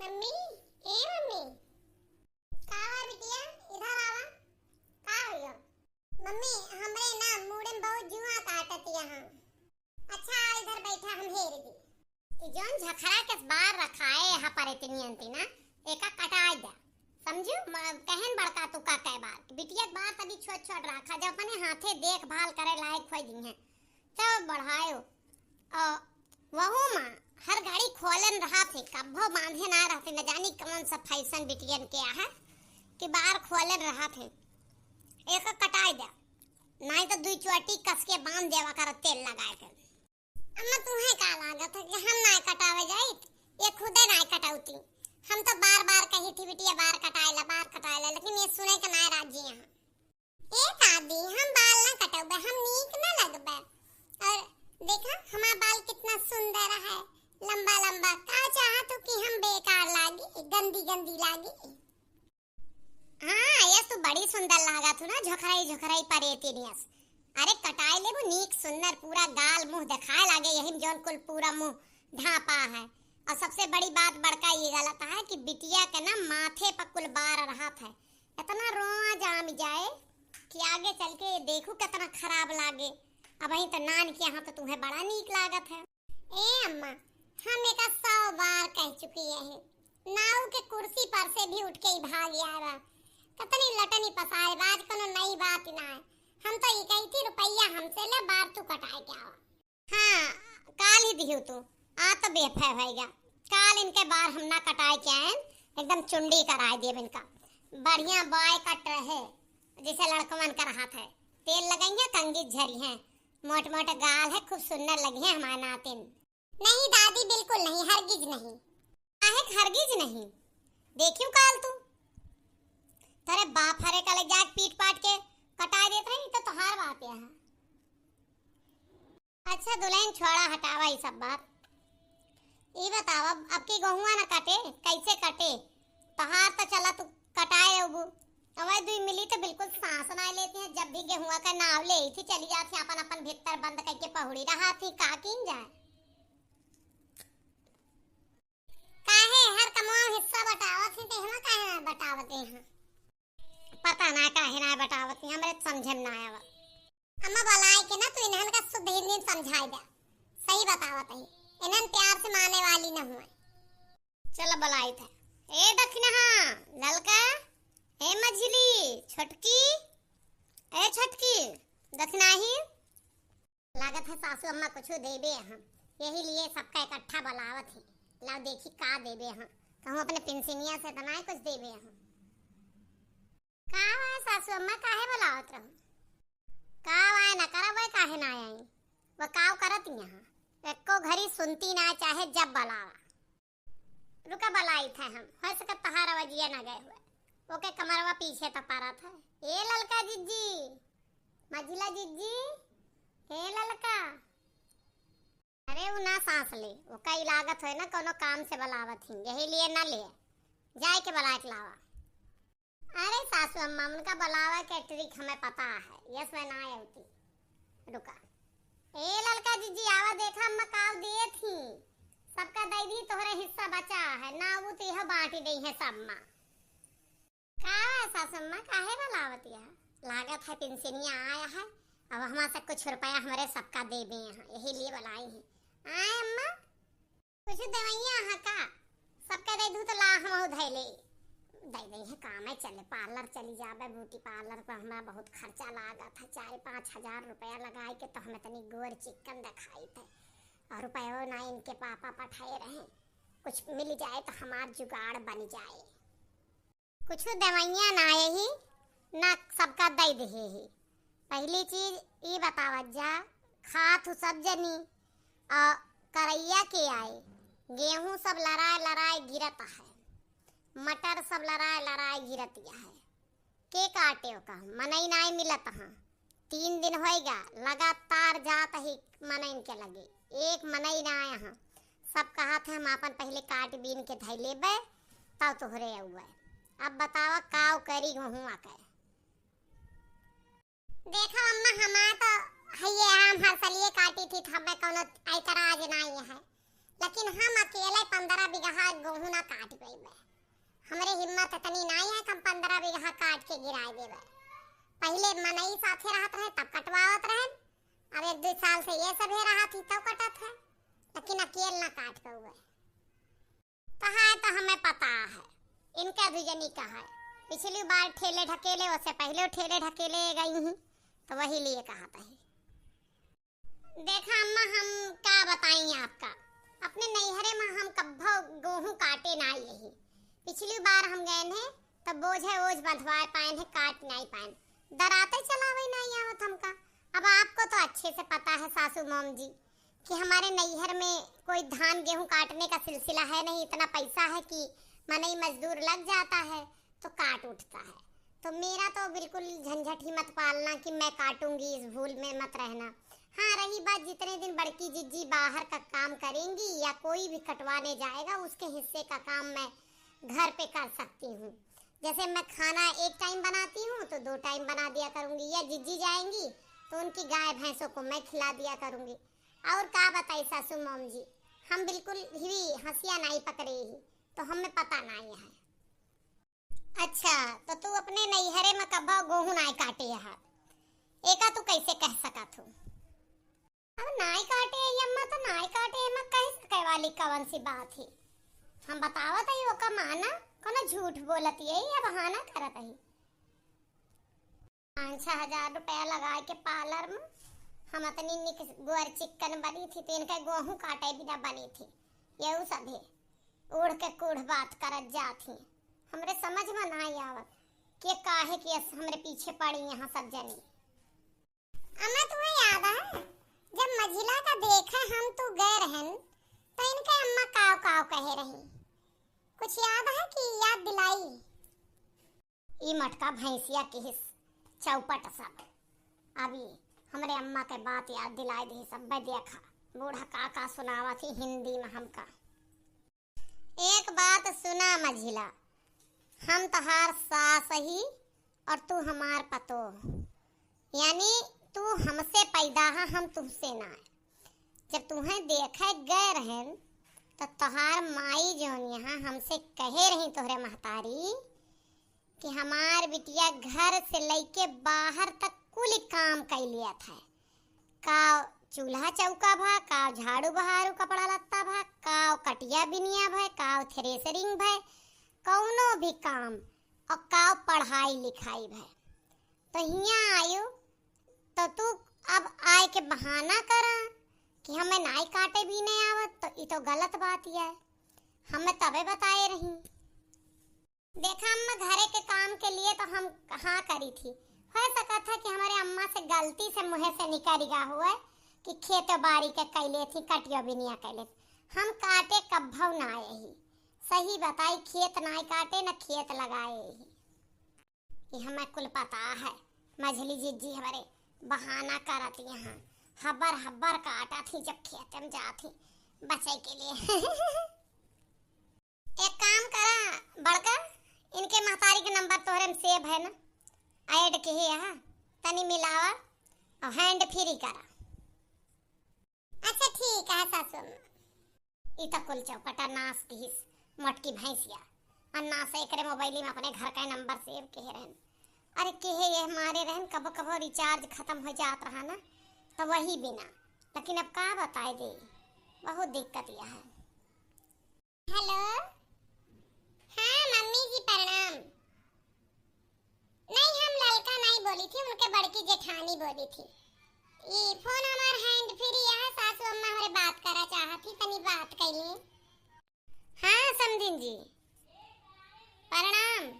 Mummy ए mummy का हुआ बिटिया इधर आवा का हुआ मम्मी हमरे ना मुड़े में बहुत जुआ काटत यहाँ। अच्छा इधर बैठा हम हेर दी ई जोन झखरा के बार रखाए यहाँ पर इतनी अंती ना एका कटाई दे समझू कहन बड़का तू का कह बार बिटिया बार तभी छोट छोट रखा जब अपने हाथे देखभाल करे लायक खोई दी है तब बढ़ायो वहू मां हर घड़ी खोलन रहा थे कब्बो बांधे ना रहते न जानी कौन सा फैशन बिटियन के है कि बार खोलन रहा थे एक कटाई दे नहीं तो दुई चोटी कस के बांध देवा कर तेल लगाए कर अम्मा तुम्हें का लागत है कि हम ना कटावे जाई ये खुदे ना कटाउती हम तो बार बार कही थी बिटिया बार कटाएला लेकिन ये सुने के ना राजी यहां ए दादी हम बाल ना कटावे हम नीक ना लगबे और देखा हमारा बाल कितना सुंदर है लंबा लंबा का चाहा तो कि हम बेकार लागी गंदी गंदी लागी। हाँ ये तो बड़ी सुंदर लागा तू ना झोखराई परेती नियस अरे कटाई ले वो नीक सुंदर पूरा गाल मुंह दिखाए लागे यही जोन कुल पूरा मुंह ढापा है और सबसे बड़ी बात बड़का ये गलत है कि बिटिया के ना माथे पर कुल बार रहा था इतना रोआ जाम जाए कि आगे चल के देखू कितना खराब लागे अब वही तो नान के यहाँ तो तुम्हें बड़ा नीक लागत है। ए अम्मा हम एक 100 बार कह चुकी है नाव के कुर्सी पर से भी उठ के ही भाग आवा कतनी लटनी पसाए बाज कोनो नई बात ना है हम तो ये कही थी रुपया हमसे ले बार तू कटाए के आवा। हाँ काल ही दियो तू आ तो बेफे होएगा काल इनके बार हम ना कटाए के आए एकदम चुंडी कराए दिए इनका बढ़िया बॉय कट रहे जैसे लड़कमन का रहा था तेल लगाएंगे कंगी झरी है मोट मोटे गाल है खूब सुंदर लगी है हमारे नातिन। नहीं दादी बिल्कुल नहीं हरगिज नहीं काहे हरगिज नहीं देखियो काल तू तेरे बाप हरे का ले जाके पीट पाट के कटा देते हैं तो तोहार बात है। अच्छा दुल्हन छोड़ा हटावा ये सब बात ये बताओ अब की गहुआ ना कटे कैसे कटे तोहार तो चला तू कटाए अब अवै दुई मिली तो बिल्कुल सांस ना लेती है जब भी गेहुआ का नाव ले थी चली जाती अपन अपन भीतर बंद करके पहुड़ी रहा थी का किन जाए काहे हर कमाओ हिस्सा बटावत थी ते हम काहे बटावते हैं पता ना काहे ना बटावत हमरे समझे ना आवा अम्मा बलाए के ना तू इन्हन का शुद्ध हिंदी समझाई दे सही बतावत है इन्हन प्यार से माने वाली ना हुए चलो बलाई था ए दक्षिणा ललका ए मझली छोटकी ए छोटकी दक्षिणा ही लागत है सासू अम्मा कुछ देबे हम यही लिए सबका इकट्ठा बुलावत है ला देखी का देबे हम कहूं अपने पिंसिनिया से बनाए कुछ देबे हम का है सासू अम्मा काहे बुलावत रहो का वाय ना करब काहे ना आई वो काव करत यहां एको घड़ी सुनती ना चाहे जब बुलावा रुका बुलाई था हम हो सकत तहारा वजिया ना गए हुए ओके कमरवा पीछे तपा रहा था ए ललका जिज्जी मझिला जिज्जी ए ललका अरे वो ना सांस ले वो कई लागत है ना कोनो काम से बुलावत ही यही लिए ना ले जाए के बुला के लावा। अरे सासू अम्मा उनका बुलावा के ट्रिक हमें पता है यस मैं ना आती रुका ए ललका जिज्जी आवा देखा अम्मा काव दिए थी सबका दई दी तोहरे हिस्सा बचा है ना वो तो यह बांटी दी है सब मां का सासम्मा काहे बुलावती है लागत है पिंसिनिया आया है अब हमारे से कुछ रुपया हमारे सबका देबे यहाँ यही लिए बुलाई है आए अम्मा कुछ दवाइयां है का सबका दे दूं तो ला हम धैले दे दे है काम है चले पार्लर चली जाबे ब्यूटी पार्लर पर हमारा बहुत खर्चा लागत है 4-5 हजार रुपया लगाए के तो हमें तनी गोर चिकन दिखाई थे और रुपया ना इनके पापा पठाए रहे कुछ मिल जाए तो हमार जुगाड़ बन जाए कुछ दवाइयां ना यही ना सबका दे दे ही पहली चीज ये बतावा जा खात सब जनी और करैया के आए गेहूं सब लड़ाए गिरत है मटर सब लड़ाए गिरत है के काटे का मनई नाई मिलत हाँ 3 दिन होएगा लगातार जात ही मनई के लगे एक मनई ना आया हाँ सब कहा था हम अपन पहले काट बीन के धै लेबे तब तोहरे हुआ अब बतावा काव करी गहुआ कर देखो अम्मा हमार तो हये हम हर सलिए काटी थी हमें कोनो ऐतराज नहीं है लेकिन हम अकेले 15 बीघा गेहूं ना काट गई। हमरे हिम्मत इतनी नहीं है कि हम 15 बीघा काट के गिराए देवे। पहले मनई साथे रहत रहे तब कटवावत रहे, अब 1-2 साल से ये सब रहा थी तब कटत है, लेकिन अकेले ना काट के हुए। कहा है तो हमें पता है, इनका भी जनी कहा है। पिछली बार ठेले ढकेले, उससे पहले ठेले ढकेले गई हूँ तो वही लिए कहा था। देखा अम्मा, हम क्या बताएं आपका, अपने नैहरे में हम कब्बो गेहूं काटे ना यही। पिछली बार हम गए हैं तब बोझे ओझ बंधवाए पाए हैं, काट नहीं पाए, डराते चलावे नहीं आवत हमका। अब आपको तो अच्छे से पता है सासू मोम जी कि हमारे नैहर में कोई धान गेहूं काटने का सिलसिला है नहीं। इतना पैसा है कि मनई मजदूर लग जाता है तो काट उठता है। तो मेरा तो बिल्कुल झंझट ही मत पालना कि मैं काटूंगी, इस भूल में मत रहना। हाँ, रही बात जितने दिन बड़की जिज्जी बाहर का काम करेंगी या कोई भी कटवाने जाएगा, उसके हिस्से का काम मैं घर पे कर सकती हूँ। जैसे मैं खाना एक टाइम बनाती हूँ तो 2 टाइम बना दिया करूँगी, या जिज्जी जाएंगी तो उनकी गाय भैंसों को मैं खिला दिया करूँगी। और क्या बताई सासू मोम जी, हम बिल्कुल ही हंसिया नहीं पकड़े ही, तो हमें पता नहीं है। अच्छा, तो तू अपने नैहरे में कब्बा गेहूं नहीं काटे है, एका तू कैसे कह सका तू? अब नहीं काटे अम्मा तो नहीं काटे, अम्मा कह सके वाली कौन सी बात है? हम बतावत है वो का माना कोनो झूठ बोलती है या बहाना करत है। 5-6 हजार रुपया लगा के पार्लर में हम इतनी निक गोर चिकन बनी थी, तो इनके गेहूं काटे बिना बनी थी। ये सब है उड़ के कूड़ बात करत जाती, हमरे समझ में नहीं आवत कि काहे कि हमरे पीछे पड़ी यहाँ सब जनी। अम्मा तुम्हें याद है जब मझिला का देखे हम तू गए रहन तो इनके अम्मा काव काव कहे रही, कुछ याद है कि याद दिलाई? ई मटका भैंसिया के हिस चौपट सब अभी हमरे अम्मा के बात याद दिलाई दी। सब देखा बूढ़ा काका सुनावा थी हिंदी में हमका। एक बात सुना मझिला, हम तहार सास ही और तू हमार पतो, यानी तू हमसे पैदा है, हम तुमसे ना। जब तुम्हें देखे गए रहन तो तहार माई जोन यहाँ हमसे कहे रही तोहरे महतारी कि हमार बिटिया घर से लेके बाहर तक कुल काम कर लिया था। का चूल्हा चौका भा, का झाड़ू बहारू कपड़ा लत्ता भा, का कटिया बिनिया भा, का थ्रेसरिंग भा, कौनो भी काम, और का पढ़ाई लिखाई भा। तो यहाँ आयो तो तू अब आए के बहाना करा कि हमें नाई काटे भी नहीं आवत, तो ये तो गलत बात है। हमें तबे बताए रही। देखा अम्मा, घरे के काम के लिए तो हम हाँ करी थी। हो सका था कि हमारे अम्मा से गलती से मुँह से निकल गया हुआ कि खेत बाड़ी के कैले थी, कटिया बिनिया कैले। हम काटे कब्भौ ना आए ही, सही बताई, खेत ना काटे न खेत लगाए ही। ये हमें कुल पता है। मझली जिज्जी हमारे बहाना करती यहाँ हब्बर हब्बर काटा थी जब खेत में जाती बचे के लिए। एक काम करा बड़का, इनके महतारी के नंबर तोहरे में सेव है ना, ऐड के ही यहाँ तनी मिलावा और हैंड फ्री करा। अच्छा ठीक है सासू। इता कुल चौपटा नास की मोटकी भैंसिया अन्ना से एकरे मोबाइल में अपने घर का नंबर सेव के रहन। अरे के ये हमारे रहन कब कब रिचार्ज खत्म हो जात रहा ना, तो वही बिना। लेकिन अब का बताए दे, बहुत दिक्कत यह है। हेलो, हाँ मम्मी जी प्रणाम। नहीं, हम ललका नहीं बोली थी, उनके बड़की जेठानी बोली थी। ये फोन हमार हैंड फ्री है, सासू अम्मा हमारे बात करा चाहती, तनी बात कैली। हाँ समधिन जी प्रणाम।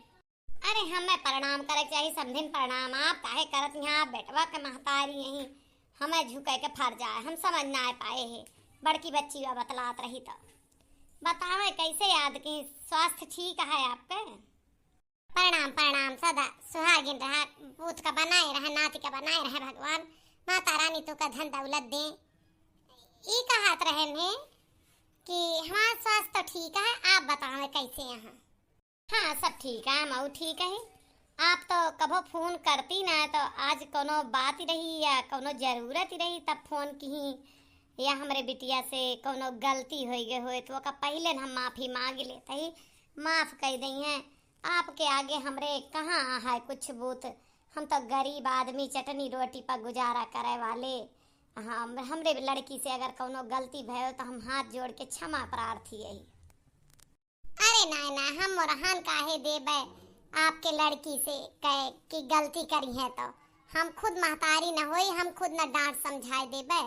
अरे हमें प्रणाम करे चाहिए समधिन, प्रणाम आप काहे करत यहाँ? बेटवा के महतारी यही हमें झुके के फर जाए, हम समझ ना पाए है। बड़की बच्ची बतलात रही तो बताओ कैसे याद की? स्वास्थ्य ठीक है आपके? प्रणाम प्रणाम, सदा सुहागिन रहा, पूत का बनाए रहे, नाती का बनाए रहे भगवान। माता रानी तो का धन दौलत दे। ये कहत रहे ने कि हमारा स्वास्थ्य तो ठीक है, आप बताओ कैसे यहाँ? हाँ सब ठीक है, मऊ ठीक है। आप तो कभो फोन करती ना, तो आज कोनो बात ही रही या कोनो जरूरत ही रही तब फोन की। या हमरे बिटिया से कोनो गलती हो गए हो तो ओका पहले हम माफी मांग लेते ही माफ कर दी हैं। आपके आगे हमरे कहाँ है कुछ बूत। हम तो गरीब आदमी चटनी रोटी पर गुजारा करे वाले। हम हमरे लड़की से अगर कोनो गलती भयो तो हम हाथ जोड़ के क्षमा प्रार्थी है। अरे ना हम मोरहान काहे देबे आपके लड़की से कहे कि गलती करी है तो हम खुद महतारी न होई, हम खुद न डांट समझाए देबे।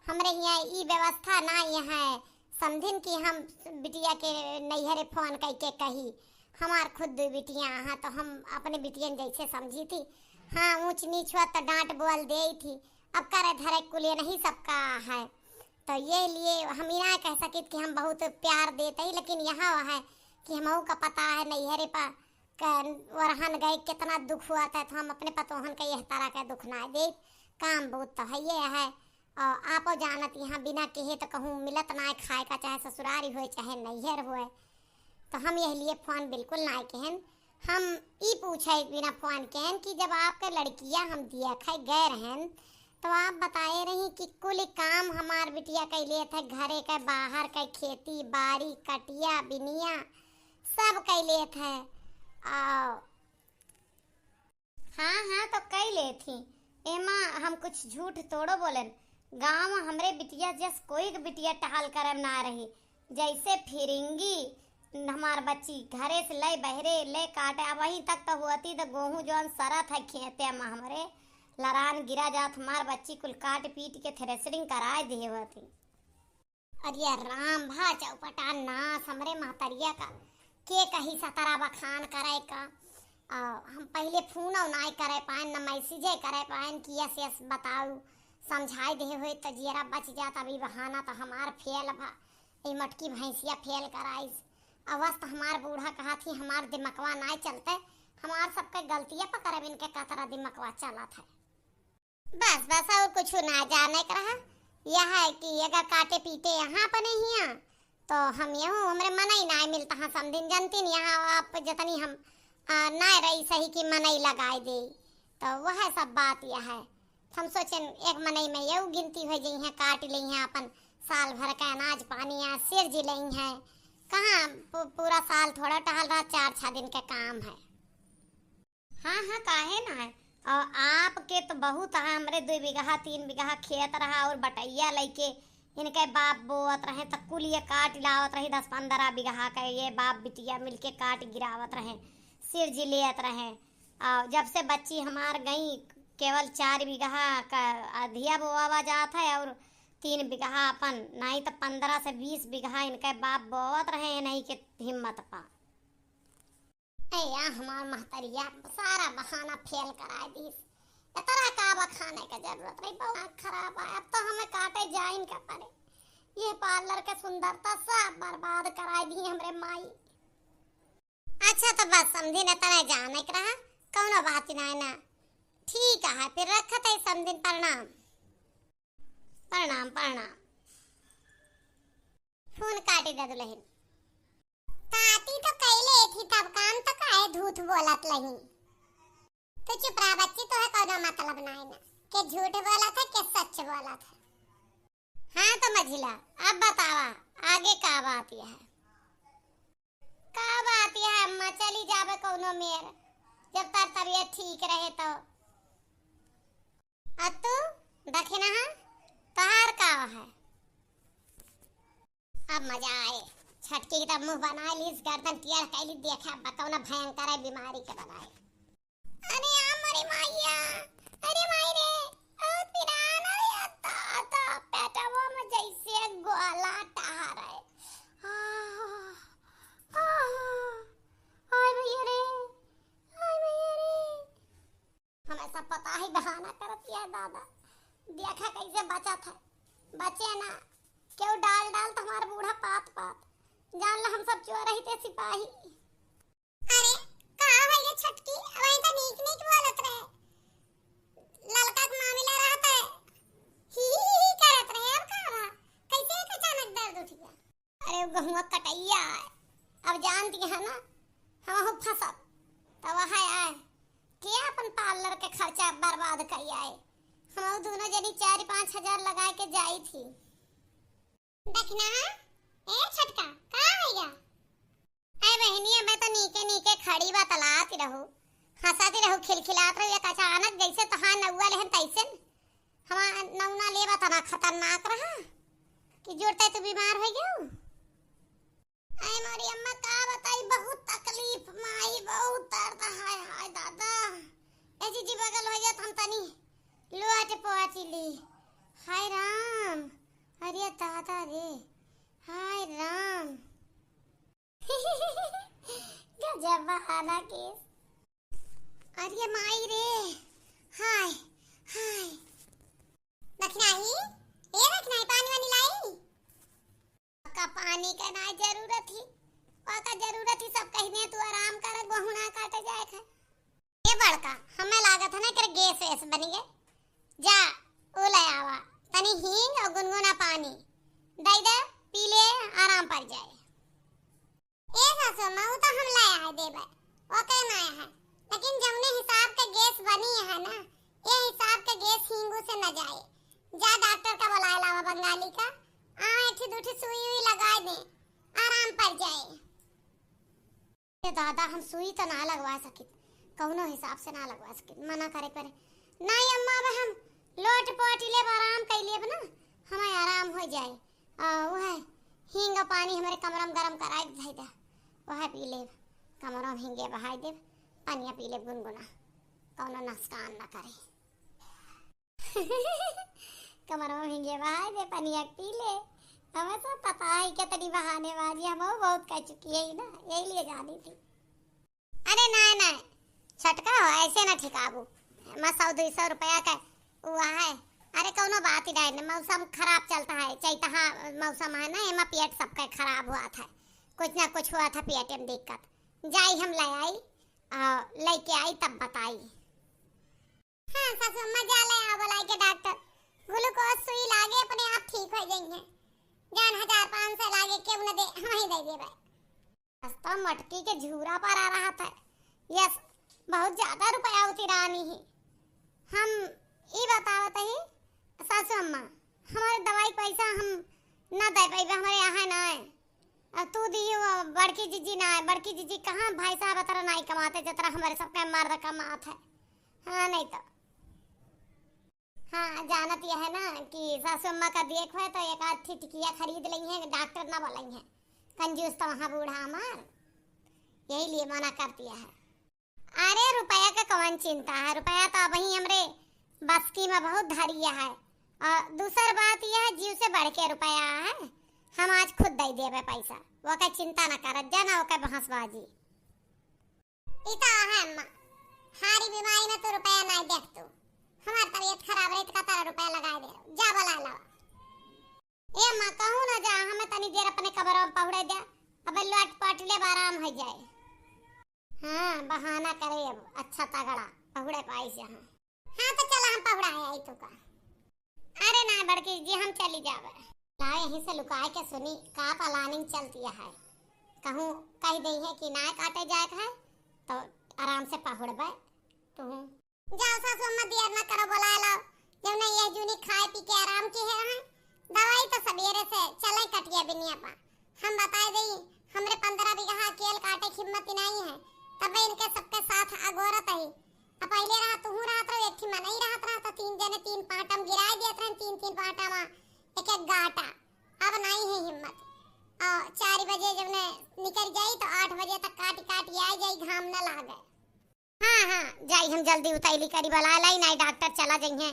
हमरे यहाँ ई व्यवस्था ना यहाँ समझिन कि हम बिटिया के नैहरे फोन करके कही। हमार खुद बिटिया हाँ तो हम अपने बिटियन जैसे समझी थी। हाँ ऊंच नीच हुआ तो डांट बोल दे थी, अब करे धरे कुलिए नहीं सबका है। तो ये लिए हम ना कह सके कि हम बहुत प्यार देते ही, लेकिन यहाँ है कि हमहू का पता है नैहरे पर वरहन गए कितना दुख हुआ था, तो हम अपने पतोहन का यह तरह का दुख ना दे। काम बहुत तो है ये है। और आप जानत यहाँ बिना कहे तो कहूँ मिलत ना खाए का, चाहे ससुरारी हो चाहे नैहर हो। तो हम यह लिए फोन बिल्कुल ना कहन। हम ई पूछे बिना फोन कहन कि जब आपके लड़कियाँ हम दिया खाए गए रहन तो आप बताए रही कि कुल काम हमार बिटिया के लिए थे, घरे के बाहर के खेती बाड़ी कटिया बिनिया सब के लिए थे। हाँ तो कई ले थी एमा हम कुछ झूठ तोड़ो बोलन। गांव हमरे बिटिया जस कोई बिटिया टहाल करम ना रही, जैसे फिरिंगी हमार बच्ची घरे से ले बहरे ले काटे वहीं तक तो हुआती तो गेहूं जौन सरत है खेते में हमरे लरान गिरा जात हमार बच्ची कुल काट पीट के थ्रेसरिंग कराए दिए होती। अरे राम भा चौपटा नास हमरे महतरिया का के कही सतरा बखान करे का। हम पहले फोन और ना करे पाए न मैसेजे करे पाए कि यस बताऊ समझाई दे हुए तो जीरा बच जाता। अभी बहाना तो हमार फेल भा ये मटकी भैंसिया फेल कराइस। अवस्था हमार बूढ़ा कहा थी हमार दिमकवा ना चलते, हमार सबके गलतियां पकड़े इनके कतरा दिमकवा चला था। बस और कुछ ना जाने का रहा। यह है कि अगर काटे पीटे यहाँ पर नहीं है तो हम यूँ हमरे मन ही ना मिलता हाँ समझिन जनती यहाँ आप जतनी हम ना रही सही कि मन ही लगाए दे। तो वह सब बात यह है। हम सोचें एक मनई में यू गिनती हो गई है काट ली है अपन साल भर का अनाज पानी है सिर जी ली है। कहाँ पूरा साल थोड़ा टहल रहा 4-6 दिन का काम है। हाँ काहे ना है। और आपके तो बहुत है, हमरे 2 बीघा 3 बीघा खेत रहा और बटैया लेके इनके बाप बोवत रहे तो कुल ये काट लावत रहे 10-15 बीघा का ये बाप बिटिया मिलके काट गिरावत रहे सिर जी लेत रहे। और जब से बच्ची हमार गई केवल 4 बीघा का अधिया बोवा जात है और 3 बीघा अपन नहीं तो 15 से 20 बीघा इनके बाप बोवत रहे नहीं के हिम्मत पा। या हमार महतरिया सारा बहाना फेल कराए दी। इतना का बखाने का जरूरत नहीं, बहुत खराब है। अब तो हमें काटे जाइन का पड़े। ये पार्लर के सुंदरता सब बर्बाद कराए दी हमरे माई। अच्छा तो बस समझी न तना जाने का रहा कौनो बात ना। ठीक है फिर रखत है समझिन। प्रणाम प्रणाम प्रणाम। फोन काटी दे दुल्हन। काटी तो कैले थी तब काम तो काहे झूठ बोलत लही। तो चुप रहा बच्ची, तो है कोनो मतलब नहीं ना के झूठ बोला था के सच बोला था। हाँ तो मझिला अब बतावा आगे का बात यह है। का बात यह है अम्मा चली जावे कोनो मेर जब तक तबीयत ठीक रहे तो। अतु दखिना तहार का है। अब मजा आए छटकी की तब मुंह बनाए लीस गर्दन टियर कैली देखा बताओ भयंकर है बीमारी के बनाए। अरे हमारी माईया अरे माई रे ओ पिराना या ता पेटवा में जैसे गोला टहर है। हाय भैया रे हमें सब पता ही बहाना करती है दादा। देखा कैसे बचा था बचे ना क्यों डाल तुम्हारा बूढ़ा पात जान ला हम सब चोर रही थे सिपाही। अरे का है ये छटकी वही तो नीक बोलत रहे ललका का मामला रहता है ही करत रहे। अब का बा कैसे अचानक दर्द उठ गया। अरे गहुआ कटैया अब जानती है ना हम हो फंसत तो वह आए के अपन पार्लर के खर्चा बर्बाद कर आए। हम दोनों जनी 4-5 हजार लगा के जाई थी। देखना ए छटका का होइगा। ए बहनिया मैं तो नीके नीके खड़ी बा तलाती रहू हंसाती रहू खिलखिलात रहू एक अचानक जैसे तहां नौआ लेहन तैसे हमा नौना लेबा तना खतरनाक रहा कि जोड़ते तू बीमार हो गयो। आई मोरी अम्मा का बताई बहुत तकलीफ माई बहुत दर्द हाय हाय दादा ऐसी जी बगल हो जात हम तनी लोट पहुंची ली। हाय राम अरे दादा रे हाय राम गजब बहाना केस। अरे माई रे हाय हाय रखनाई ए रखनाई पानी वानी लाई का पानी का ना जरूरत ही का जरूरत ही सब कहने तू आराम कर गहुना काटे जाए थे ये बड़का हमें लागत है ना कर गैस ऐसे बनी गए जा ओ ले आवा तनी हींग और गुनगुना पानी दे दे पी ले आराम पड़ जाए। ए सासू मां तो हम लाया है देबे ओके ना है लेकिन जौने हिसाब के गैस बनी है ना ये हिसाब के गैस हींगू से न जाए जा डॉक्टर का बुला लावा बंगाली का ऐठी दूठी सुई हुई लगा दे आराम पड़ जाए। ये दादा हम सुई तो ना लगवा सकित कौनो हिसाब से ना लगवा सकित मना करे करे नहीं अम्मा अब हम लोट पोटी ले आराम कर लिए ना हमें आराम हो जाए वो है हींग पानी हमारे कमरम गरम कराई दे दे वो है पी ले कमरम हींगे बहाई दे पानी पी ले गुनगुना कौनो नुकसान ना करे कमरों हींगे बहाई दे पानी पी ले हमें तो पता है कि तेरी बहानेबाजी हम बहुत कर चुकी है ना यही लिए जानी थी। अरे ना ना छटका हो ऐसे ना ठिकाबू मैं 100-200 रुपया का हुआ है। अरे कौनो बात ही नहीं मौसम खराब चलता है चैतहा मौसम है ना एमा पेट सबका खराब हुआ था कुछ ना कुछ हुआ था पेट में दिक्कत जाई हम ले आई लेके आई तब बताई। हाँ सासू अम्मा जा ले आओ बुलाई के डॉक्टर ग्लूकोज सुई लागे अपने आप ठीक हो जाएंगे जान 1500 लागे क्यों न दे हम ही दे दे भाई रास्ता मटकी के झूरा पर आ रहा था यस बहुत ज्यादा रुपया उती रानी ही हम ये बतावत ही सासू अम्मा हमारे दवाई पैसा हम ना दे पाई हमारे यहाँ ना है तू दियो बड़की जीजी ना है बड़की जीजी कहाँ भाई साहब तरह नहीं कमाते जितना हमारे सबका मर्द कमात है। हाँ नहीं तो हाँ जानत यह है ना कि सासू अम्मा का देख है तो एक आध टिकिया खरीद ली है डॉक्टर ना बोलाई है कंजूस तो वहाँ बूढ़ा हमार यही लिए मना करती है। अरे रुपया का कौन चिंता है रुपया तो अब ही हमरे बस की में बहुत धरिया है और दूसरी बात यह है जीव से बढ़ के रुपया है हम आज खुद दे देवे पैसा वो का चिंता न कर जाना वो का बहसबाजी इता है अम्मा हारी बीमारी में तो रुपया नहीं देख तू हमारी तबीयत खराब रही तो तारा रुपया लगा दे जा बुला ला ए अम्मा कहूं ना जा हमें तनी देर अपने कब्र में पहुड़े दे अब लौट पट ले आराम हो जाए। हाँ बहाना करे अब अच्छा तगड़ा पहुड़े पाई से हाँ तो चला हम पहुड़ा है आई तो का। अरे ना बड़की जी हम चली जावे ला यहीं से लुकाए के सुनी का प्लानिंग चलती है कहूँ कह दे है कि ना काटे जाए है तो आराम से पहुड़बे तू जाओ सासू अम्मा देर ना करो बुला लाओ जब नहीं यह जूनी खाए पी के आराम की है दवाई तो सवेरे से चले कटिया बिनिया पा हम बताए दे हमरे 15 बीघा केल काटे की हिम्मत नहीं है तब इनके सबके साथ अगोरत है अब पहले रहा तू रात रो एक में नहीं रहत रहा तो 3 जने 3 पाटम गिराए देत रहे 3 पाटा में एक एक गाटा अब नहीं है हिम्मत 4 बजे जब ने निकल जाई तो 8 बजे तक काटी आ जाई घाम न लागे। हाँ जाई हम जल्दी उतैली करी बुला लाई नहीं डॉक्टर चला जाइए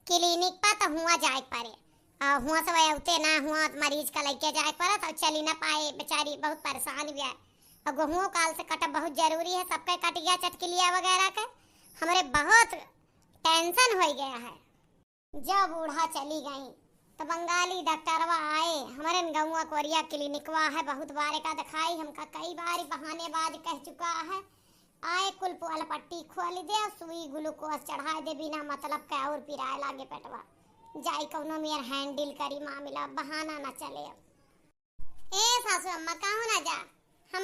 क्लिनिक पर तो हुआ जाए पड़े हुआ से वह उते ना हुआ मरीज का लेके जाए पड़ा तो चली ना पाए बेचारी बहुत परेशान भी है और गेहूं काल से कटब बहुत जरूरी है सबके कट गया चटकिलिया वगैरह का हमारे बहुत टेंशन हो गया है। जब बूढ़ा चली गई तो बंगाली डॉक्टरवा आए हमारे गौवा कोरिया क्लिनिकवा है बहुत बार का दिखाई हमका कई बार बहानेबाज कह चुका है आए कुल वाला पट्टी खोल दे सुई ग्लूकोज चढ़ा दे बिना मतलब का और पिराए लागे पेटवा जाई कौनो मेर हैंडल करी मामला बहाना ना चले। अब ए सासू अम्मा कहूं ना जा हम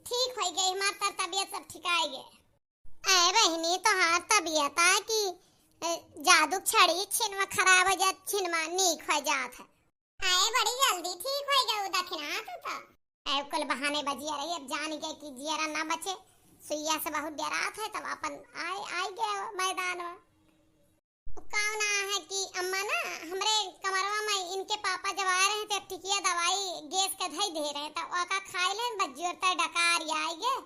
ठीक हो गए हमार तबीयत सब ठीक आई गए। ए बहनी तो हार तबीयत है कि जादू छड़ी छिनवा खराब हो जात छिनवा नीक हो जात है। आए बड़ी जल्दी ठीक हो गए दखिना तो ऐ कुल बहाने बजिया रही अब जान गए कि जियरा ना बचे सुइया से बहुत डरात है तब अपन आए आई गए मैदान में कावना है कि अम्मा ना हमरे कमरवा में इनके पापा जब आ रहे थे टिकिया दवाई गैस के धई दे रहे थे ओका खाए ले बस जोरता डकार आई गए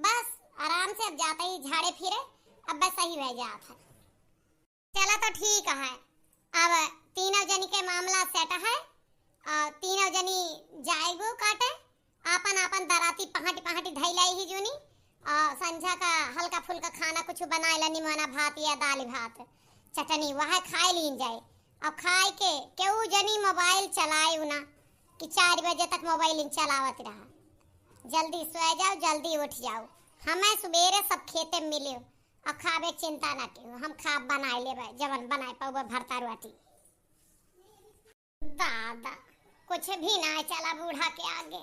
बस आराम से अब जाते ही झाड़े फिरे अब बस सही रह जात है चला तो ठीक है अब तीनों जनी के मामला सेट है तीनों जनी जाएगो काटे आपन आपन दराती पहाटी पहाटी धैलाई ही जोनी संझा का हल्का फुल्का खाना कुछ बनाए ला निमोना भात या दाल भात चटनी वह खाए लीन जाए अब खाए के केहू जनी मोबाइल चलाए ना कि 4 बजे तक मोबाइल चलावत रहा जल्दी सो जाओ जल्दी उठ जाओ हमें सुबेरे सब खेते मिले अब खावे चिंता ना करो हम खा बनाए ले जवन बनाए पाऊ भरता रोटी दादा कुछ भी ना चला बूढ़ा के आगे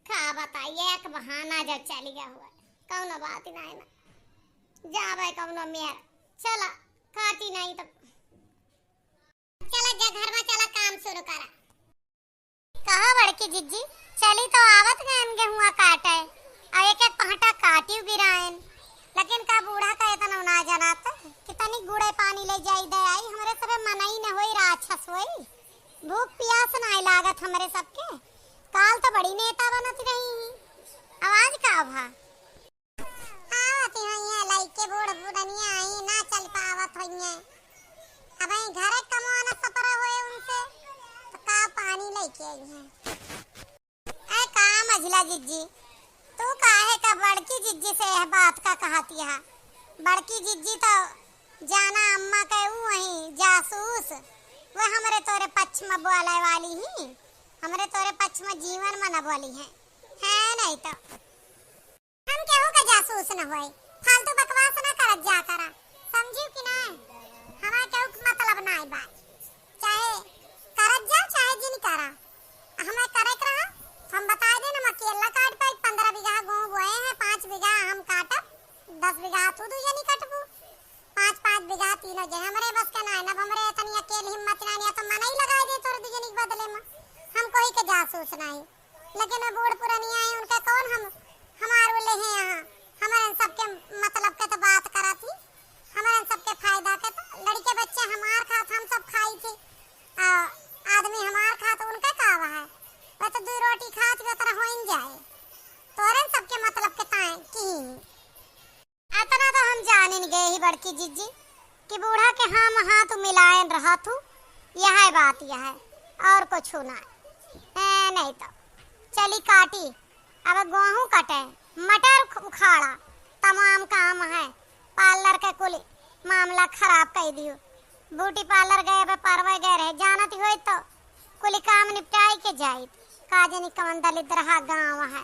खा बताइए एक बहाना जब चली गया हुआ कौनो बात ही नहीं ना जावे कौनो मेर चला काटी नहीं तो चला जा घर में चला काम शुरू करा कहा बड़की जिज्जी चली तो आवत गए गेहुआ काटे और एक एक पहाटा काटी गिराएन लेकिन का बूढ़ा का इतना ना जनाता कितनी गुड़े पानी ले जाई दे आई हमरे सबे मनाई न होई राक्षस होई भूख प्यास ना लागत हमरे सबके काल तो बड़ी नेता बनत रही आवाज का भा आवत हई है लाइके बूढ़ बुढ़निया आई ना चल पावत हई है अब आई घरे कमाना सपरा होए उनसे तो का पानी लेके आई है ए का मझला जिज्जी तू काहे का बड़की जिज्जी से यह बात का कहती है बड़की जिज्जी तो जाना अम्मा के वही जासूस वो हमरे तोरे पक्ष में बोले वाली ही हमरे तोरे पक्ष में जीवन में न बोली है नहीं तो हम केहू का जासूस न होए फालतू बकवास न करत जा करा समझियो कि ना हमारा केहू मतलब ना आई बात चाहे करत जा चाहे जिन करा हमें करे रहा हम बता दे ना अकेला काट पाई 15 बीघा गेहूं बोए हैं 5 बीघा हम काटब 10 बीघा तू दूजा नहीं काटबू 5 बीघा तीनों जे हमरे बस के ना हमरे इतनी अकेले हिम्मत ना तो मना ही लगा दे तोर दूजा के बदले में हम कोई के जासूस नहीं लेकिन बूढ़ पुरानी आई उनका कौन हम हमारे ले हैं यहां हमारे सबके मतलब के तो बात करा थी हमारे सबके फायदा के तो लड़के बच्चे हमार खात हम सब खाई थी आदमी हमार खात उनका कावा है वो तो 2 रोटी खात के तरह होइन जाए तोरन सबके मतलब के ताए की इतना तो हम जान नहीं गए ही बड़की जिज्जी कि बूढ़ा के हम हाथ मिलायन रहा तू यह बात यह है और कुछ ना नहीं तो चली काटी अब गेहूं कटे मटर उखाड़ा तमाम काम है पार्लर के कुल मामला खराब कर दियो ब्यूटी पार्लर गए परवे गए रहे जानती हो तो कुल काम निपटाई के जाई काजनी कमन दलित रहा गाँव है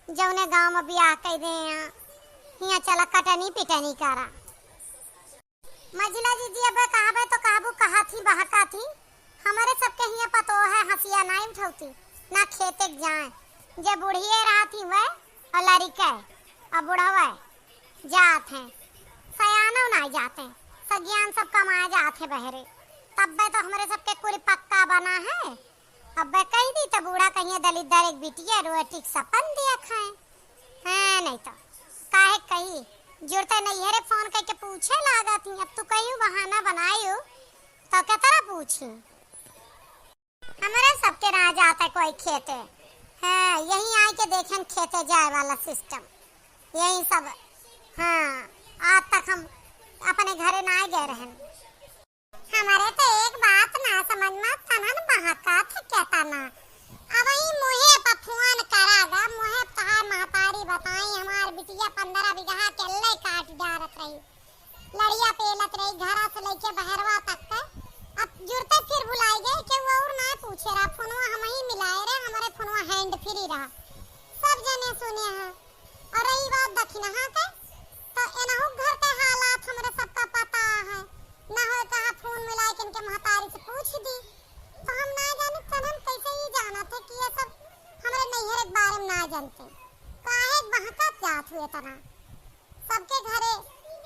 जौने गाँव में ब्याह कर दे यहाँ चला कटनी पिटनी करा मजिला जी अब कहबे तो कहबू कहा थी बहका थी हमारे सबके हिया पतो है हंसिया नहीं उठौती ना खेते जाए जब बुढ़िए रहा थी वह और लड़के और बुढ़वा जात हैं सयानो ना जाते सज्ञान सब कमाए जाते बहरे तब तो हमारे सबके कुल पक्का बना है अब कही दी तो बूढ़ा कहीं दलित दर एक बिटिया रोटी सपन दिया खाए है नहीं तो काहे कही जुड़ते नहीं है रे फोन करके पूछे लागा थी अब तू कहीं बहाना बनाई तो क्या तरह पूछी हमारे सबके ना जाता कोई खेते हाँ यही आए के देखें खेते जाए वाला सिस्टम यही सब हाँ आज तक हम अपने घरे ना गए रहन हमारे तो एक बात ना समझ में तनन बहका थे कहता ना अब ही मुहे पफुआन करागा मुहे तार महतारी बताई हमार बिटिया 15 बीघा केले काट डारत रही लड़िया पेलत रही घरा से लेके बहरवा तक के अब जुड़ते फिर भुलाई गए कि वो और ना पूछे रहा फोनवा हम ही मिलाए रे हमारे फोनवा हैंड फ्री रहा सब जने सुने हैं और रही बात दक्षिणा के तो एनहु घर के हालात हमरे सबका पता है ना हो कहा फोन मिलाए के इनके महतारी से पूछ दी तो हम ना जाने तब हम कैसे ही जाना थे कि ये सब हमारे नैहर के बारे में ना जानते काहे बहका जात हुए तना सबके घरे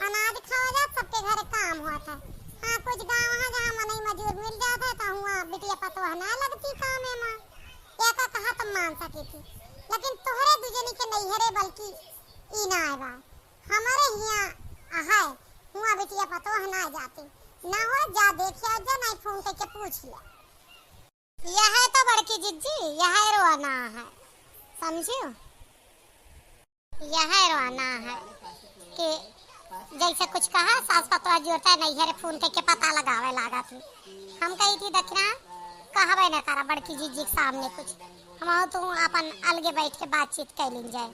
अनाज खावा जात सबके घरे काम हुआ था हाँ कुछ गाँव है जहाँ मनई मजूर मिल जाता है तो हुआ बिटिया पतोह ना लगती काम में माँ एक कहा तो मान सकी थी लेकिन तोहरे दुजनी के नहीं हरे बल्कि ई ना आएगा हमारे यहाँ है हुआ बिटिया पतोह ना जाती ना हो जा देखिया जा नहीं फोन करके पूछ लिया यह है तो बड़की जिज्जी यह रोना है समझियो यह रोना है कि जैसे कुछ कहा सास पतवा जोड़ता है नहीं हरे फोन करके पता लगावे लागा थी हम कही थी दक्षिणा कहवे न करा बड़की जीजी के सामने कुछ हम तो अपन अलगे बैठ के बातचीत कर ली जाए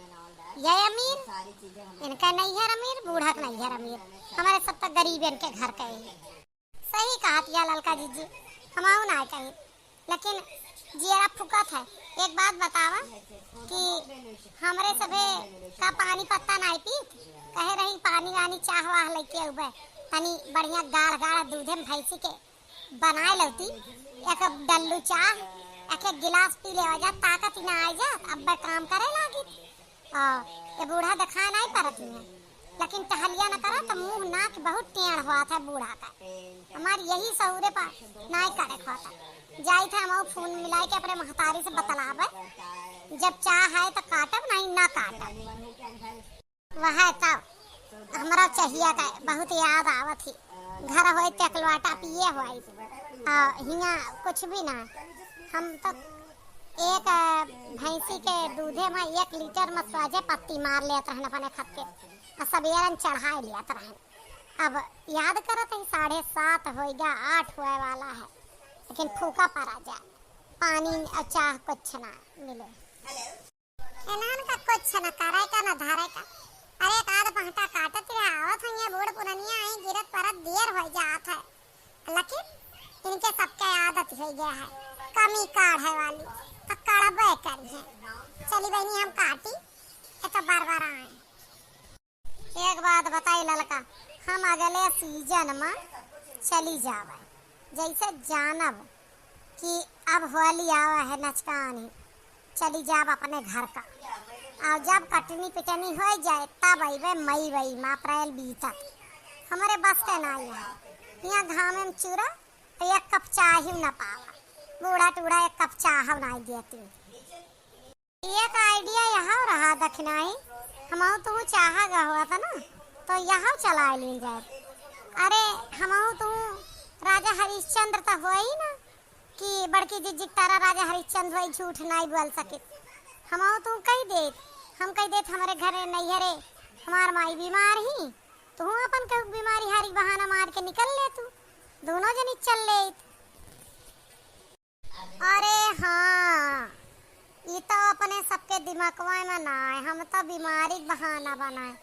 यह अमीर इनका नहीं है अमीर बूढ़ा का नहीं है अमीर हमारे सब तक गरीब इनके घर का ही सही कहा थिया ललका जीजी हम ना कही लेकिन जिया फुकत है एक बात बतावा कि हमरे सबे का पानी पत्ता नहीं पी कहे रही पानी वानी चाह वाह लेके उबे तनी बढ़िया गाढ़ गाढ़ दूधे में भैंसी के बनाए लौती एक डल्लू चाह एक गिलास पी ले जा ताकत ना आ जा अब काम करे लागी ये बूढ़ा दिखा नहीं परत है लेकिन टहलिया न करा तो मुंह नाक बहुत टेढ़ हुआ था बूढ़ा का हमारी यही सहुरे पर नहीं करे हुआ था जाई था हम फोन मिला के अपने महतारी से बतलावे जब चाह है तो काटब नहीं ना काटब वह तब हमारा चाहिए का बहुत याद आवत ही घर होए तकलवाटा पिए होई हिंगा कुछ भी ना हम तो एक भैंसी के दूधे में 1 लीटर में स्वाजे पत्ती मार लेते रहन अपने खत के सबेरन चढ़ा लेते रहन अब याद करत है 7:30 हो गया 8 होए वाला है लेकिन फूका पड़ा जाए पानी और चाह कुछ ना मिले एनान का कुछ ना करे का ना धारे का अरे एक आध पहटा काटत रहे आवत है ये बूढ़ पुरनिया आई गिरत परत देर हो जात है लेकिन इनके सबके आदत हो गया है कमी काढ़े वाली तो कड़बे करी है चली बहनी हम काटी तो बार आए एक बात बताई ललका हम अगले सीजन में चली जावे जैसे जानब कि अब होली आवा है नचकानी चली जाब अपने घर का और जब कटनी पिटनी हो जाए तब अबे मई वई में अप्रैल बीतक हमारे बस के ना यहाँ घाम में चूरा तो 1 कप चाय ही न पावा बूढ़ा टूढ़ा 1 कप चाह नहीं देती एक आइडिया यहाँ रहा दक्षिणाई हम तू चाह गा हुआ था ना तो यहाँ चला ली जाए अरे हम तू राजा हरिश्चंद्र तो हो ही ना कि बड़की जिज्जी तारा राजा हरिश्चंद्र वही झूठ नहीं बोल सके हम तू कही देत हमारे घर नहीं हरे हमार माई बीमार ही तू अपन के बीमारी हारी बहाना मार के निकल ले तू दोनों जनी चल ले अरे हाँ ये तो अपने सबके दिमागवा में ना है हम तो बीमारी बहाना बनाए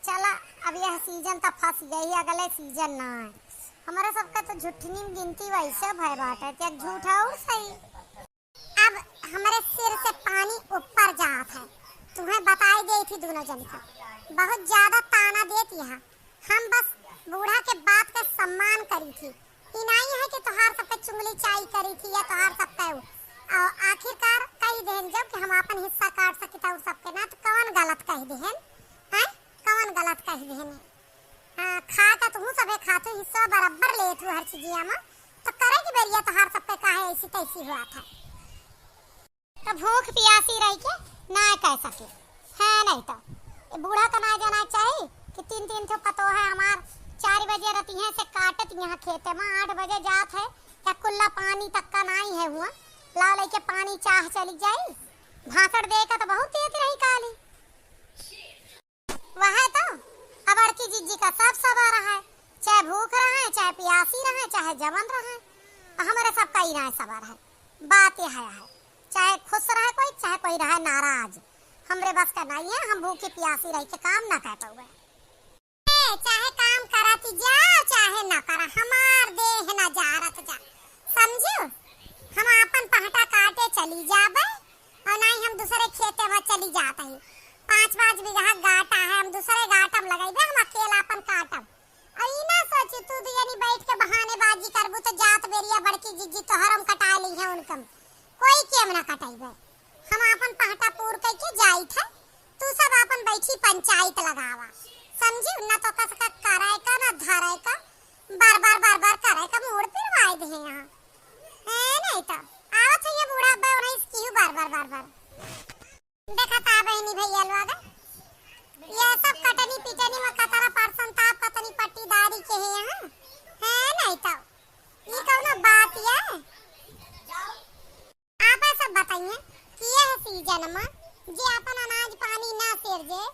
चला अब यह सीजन तो फंस गई अगले सीजन ना है हमारा सबका तो झूठनी में गिनती वैसे भय बात है क्या झूठा और सही अब हमारे सिर से पानी ऊपर जात है तुम्हें बताई गई थी दोनों जन को बहुत ज्यादा ताना देती है हम बस बूढ़ा के बात का सम्मान करी थी नहीं है कि तोहार सबके चुंगली चाई करी थी या तोहार सबके और आखिरकार कही देहन जब कि हम अपन हिस्सा काट सकी था सबके ना तो कौन गलत कही देहन हैं कौन गलत कही देहन हां खा का तू सबे खातू हिस्सा बराबर ले तू हर चीजिया में तो करे कि बेरिया तोहार सबके काहे ऐसी तैसी हुआ था तो भूख प्यासी रह के ना कह सके है नहीं तो बूढ़ा का ना जाना चाहिए कि 3 तो पतो है हमार 4 बजे रहती है से काटत यहाँ खेते में 8 बजे जात है क्या कुल्ला पानी तक का नहीं है हुआ ला लेके पानी चाह चली जाई भाकड़ देगा तो बहुत देती रही काली वह तो अब अड़की जिज्जी का सब सवा रहा है चाहे भूख रहा है चाहे प्यासी रहा है चाहे जवन रहा है हमारे सब का ही रहा है सवा रहा है बात यह है चाहे खुश रहा कोई चाहे कोई रहा नाराज हमरे बस का नहीं है हम भूखी प्यासी रह के काम ना कर पाए चाहे काम कराती जा चाहे ना करा हमार देह ना जारत जा समझो हम अपन पहटा काटे चली जाबे और नहीं हम दूसरे खेते में चली जाते हैं 5-5 बीघा गाटा है हम दूसरे गाटम लगाइबे हम अकेला अपन काटम और ई ना सोची तू यानी बैठ के बहानेबाजी करबू तो जात बेरिया बड़की जिज्जी तो हरम कटा ली है उनकम कोई केम ना कटाइबे हम अपन पहटा पूर करके जाई था तू सब अपन बैठी पंचायत लगावा समझी ना तो कस का कराए का ना धराए का बार बार करे का मूड फिरवाई दे यहाँ है नहीं तो आवत है ये बूढ़ा अब्बा उन्हें इसकी बार बार देखा था बहनी भैया लोग ये सब कटनी पिटनी में कतरा परसन था पतनी पट्टीदारी के है यहाँ है नहीं तो ये कौन बात है आप सब बताइए कि यह सीजन में जे अपन अनाज पानी ना सेरजे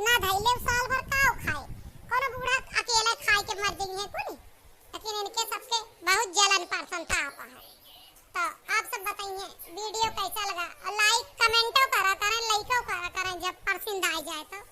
ना धैले साल भर काव खाए कोनो बूढ़ा अकेले खाए के मर जाएंगे कोई लेकिन इनके सबके बहुत जलन परसन था आप है तो आप सब बताइए वीडियो कैसा लगा और लाइक कमेंटो करा करें लाइको करा करें जब पसंद आ जाए तो